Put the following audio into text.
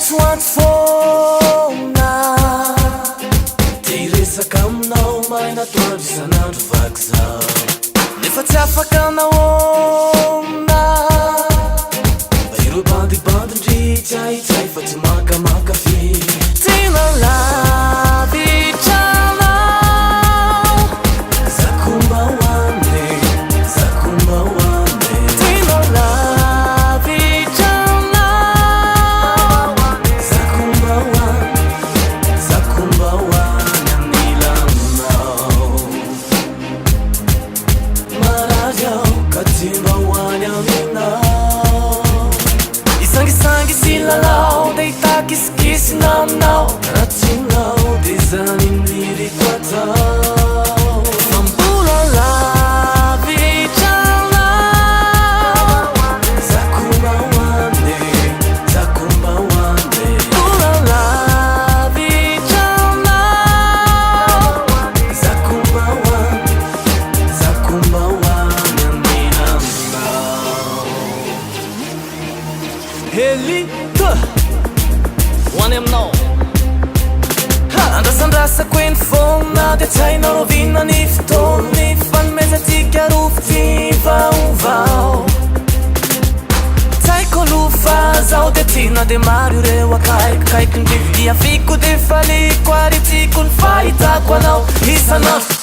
soanto foana ty resaka aminao mahinatoandro isanandro vaky zao nefa tsy afaka nahoana mba ireo bandibandindritsy aitsay fa tsy makamaka fi tena lavitranao zakomba hoane zakomba hoane tena lavitranao zakomba hoane zakomba hoane amilanao marazy ao ka timba hoane aminao isangisangy sy lalao da itakisikisy naminao ratsinao de zany miriko atao fambola lavitranao zakomba hoane zakomba hoane mbola lavitranao zakomba hoane zakomba hoane aminao ELIE'T hoany aminao andrasandrasako eny foana de tsy hainao rovina ny fotoany fanomezantsika rofotsy vaovao tsy haiko alofa zaho de tiana de maro ireo akaikikaiky ndrividia fiko de faliko ary tiako ny fahitako anao isanandro